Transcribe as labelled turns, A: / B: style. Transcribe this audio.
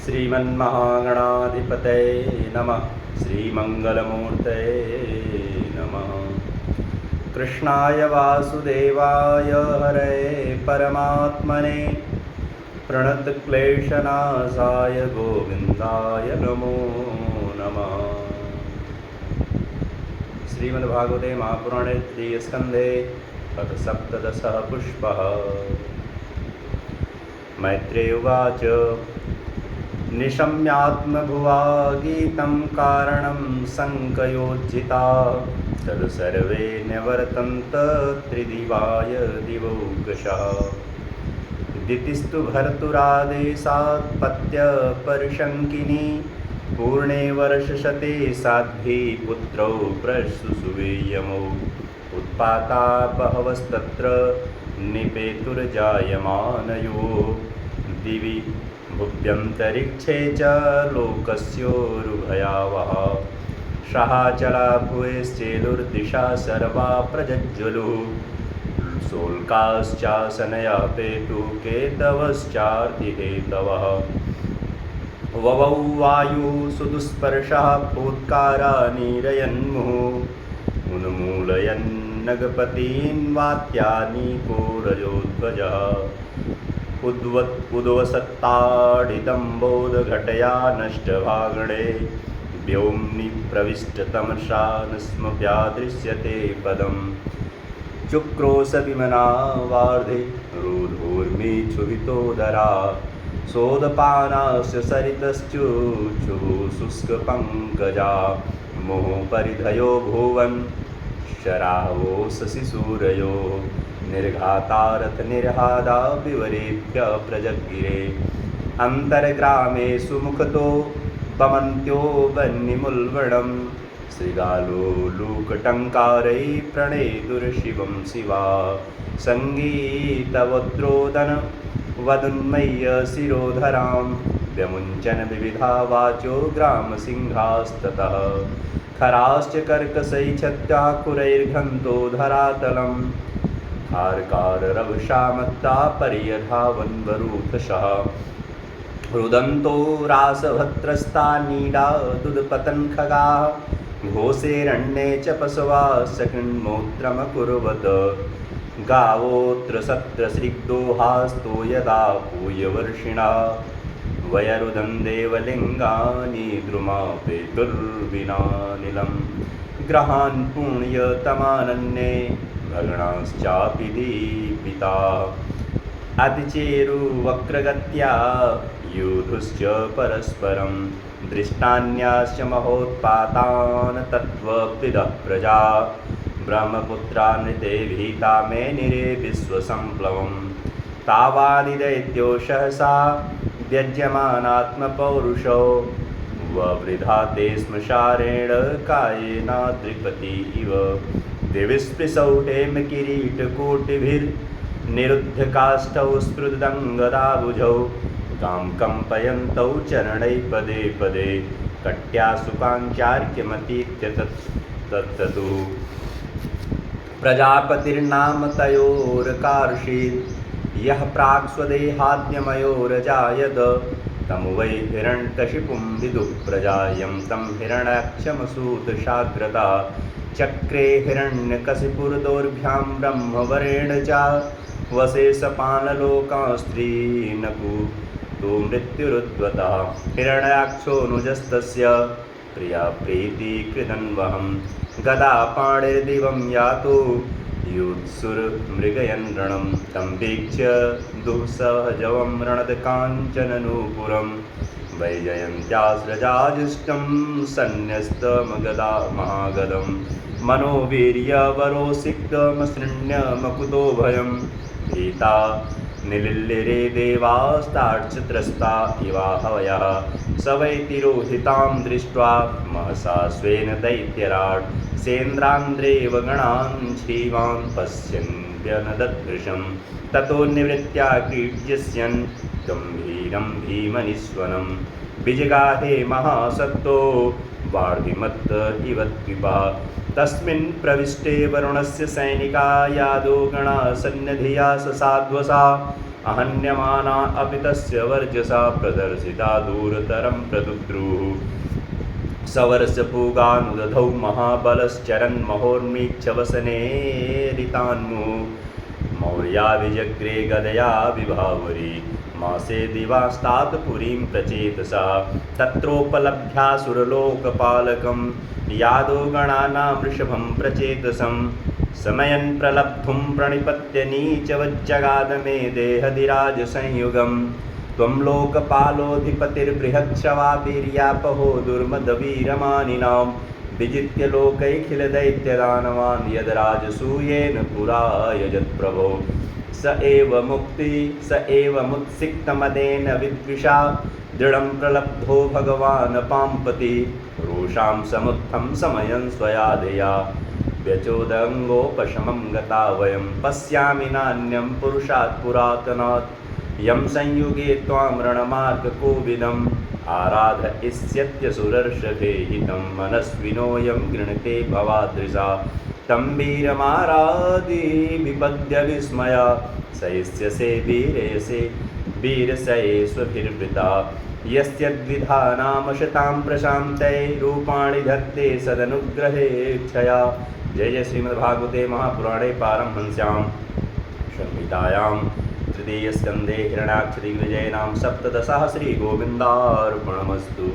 A: श्रीमन्महागणाधिपतये नमः। श्रीमङ्गलमूर्तये नमः। कृष्णाय वासुदेवाय हरये परमात्मने प्रणतक्लेशनाशाय गोविन्दाय नमो नमः। श्रीमद्भागवते महापुराणे तृतीयस्कन्धे अथ सप्तदशः पुष्पः। मैत्रेय उवाच निशम्यात्मभुवा गीतं कारणं शङ्कयोज्झिता तद् सर्वे न्यवर्तन्त त्रिदिवाय दिवौकशः। दितिस्तु भर्तुरादेशात् पत्यपरिशङ्किनी पूर्णे वर्षशते साध्वी पुत्रौ प्रसुसुवेयमौ उत्पाता बहवस्तत्र निपेतुर्जायमानयो दिवि भुव्यन्तरिक्षे च लोकस्योरुभयावः। सहाचला भुवेश्चेलुर्दिशा सर्वा प्रज्ज्वलुः शोल्काश्चासनया पेतुकेतवश्चार्तिहेतवः। ववौ वायुः सुदुस्पर्शः फूत्कारा नीरयन्मुहुः उन्मूलयन्नगपतीन् वात्यानीको रजोध्वजः। उद्वसत्ताडिदम्बोधघटया नष्टभागणे व्योम्नि प्रविष्टतमसा न स्म व्यादृश्यते पदम्। चुक्रोशविमना वार्धे रुधोर्मीक्षुभितोदरा सोदपानास्य सरितश्चुचुः शुष्कपङ्कजा मोहपरिधयो भुवन् शरावो शशिसूरयो निर्घातारथनिर्हादा विवरेभ्य प्रजगिरे। अन्तर्ग्रामे सुमुखतो वमन्त्यो वह्निमुल्बणं श्रीगालो लूकटङ्कारैः प्रणेतुर्शिवं शिवा। सङ्गीतवद्रोदन वदुन्मय्य शिरोधरां व्यमुञ्चन विविधा वाचो ग्रामसिंहास्ततः। खराश्च कर्कशैच्छत्याकुरैर्घन्तो धरातलं हार्काररवशामत्ता पर्यधावन्वरूथशः। रुदन्तो रासभद्रस्ता नीडा दुदपतन्खगाः घोषेरण्ये च पशवा सकृन्मूत्रमकुर्वत्। गावोऽत्र सत्रसृग्दोहास्तो यदा पूयवर्षिणा वयरुदं देवलिङ्गानि द्रुमापेतुर्विनानिलं। ग्रहान् पुण्यतमानन्ये भगणाश्चापि दीपिता अतिचेरुवक्रगत्या युधुश्च परस्परं दृष्टान्याश्च महोत्पातान् तत्त्वविदः प्रजा। ब्रह्मपुत्रान्विते भीता मे निरे विश्वसम्प्लवम् तावादिदैत्यो सहसा व्यज्यमानात्मपौरुषो ववृधा ते स्मशारेण कायेनाद्रिपति इव। दिविस्पृशौ हेमकिरीटकोटिभिर्निरुद्धकाष्ठौ स्फुरदङ्गदाबुजौ गां कम्पयन्तौ चरणैः पदे पदे कट्यासुकाञ्चार्क्यमतीत्यतस्ततु। प्रजापतिर्नाम तयोरकार्षीत् यः प्राक् स्वदेहाद्यमयोरजायत तं वै हिरण्यकशिपुं विदुः प्रजा यं तं हिरण्याक्षमसूतशाग्रता। चक्रे हिरण्यकशिपुर्दोर्भ्यां ब्रह्मवरेण च वशेषपानलोकास्त्रीनकुतो मृत्युरुद्वतः। हिरण्याक्षोऽनुजस्तस्य प्रिया प्रीतिकृतन्वहं गदा पाणिर्दिवं यातो युत्सुरमृगयन् रणं तं वीक्ष्य दुःसहजवं रणदकाञ्चननूपुरं वैजयन्त्यास्रजाजुष्टं सन्न्यस्तमगदा महागदं मनोवीर्यवरोसिक्तमसृण्यमकुतो भयं भीता निलिल्लिरे देवास्तार्चत्रस्ता इवाहवयः। स वै तिरोहितां दृष्ट्वा महसा स्वेन दैत्यराट् सेन्द्रान्द्रेव गणान् श्रीवान् पश्यन्त्यनददृशं ततो निवृत्त्या क्रीड्यस्यन् गम्भीरं भीमनिस्वनं विजगाहे महासत्तो वार्धिमत्त इव कृपा। तस्मिन् प्रविष्टे वरुणस्य सैनिका यादो गणा सन्निधिया ससाध्वसा अहन्यमाना अपि तस्य वर्चसा प्रदर्शिता दूरतरं प्रदुद्रुः सवर्षपूगानुदधौ महाबलश्चरन्महोर्मीक्षवसने रितान्मुः मौर्या विजग्रे गदया विभावरी मासे दिवास्तात् पुरीं प्रचेतसा तत्रोपलभ्यासुरलोकपालकं यादोगणानां वृषभं प्रचेतसं समयन् प्रलब्धुं प्रणिपत्य नीचवज्जगाद मे देहधिराजसंयुगं त्वं लोकपालोऽधिपतिर्बृहच्छ्रवावीर्यापहो दुर्मदवीरमानिनां विजित्य लोकैखिलदैत्यदानवान् यद्राजसूयेन पुरा यजत्प्रभो स एव मुत्सिक्तमदेन विद्विषा दृढं प्रलब्धो भगवान् पाम्पति रोषां समुत्थं समयं स्वयाधया व्यचोदङ्गोपशमं गता वयं पश्यामि नान्यं पुरुषात् पुरातनात् यं संयुगे त्वां रणमार्गकोविदम् आराधयिष्यत्यसुरर्षभे हितं मनस्विनोऽयं गृणते भवादृशा तं वीरमारादिविपद्य विस्मया सयिष्यसे वीरशयेष्वभिर्वृता यस्य द्विधानामशतां प्रशान्तये रूपाणि धत्ते सदनुग्रहेच्छया। जय जय श्रीमद्भागवते महापुराणे पारमहंस्यां संहितायां तृतीयस्कन्धे हिरण्याक्षदिग्विजयनां सप्तदशः श्रीगोविन्दार्पणमस्तु।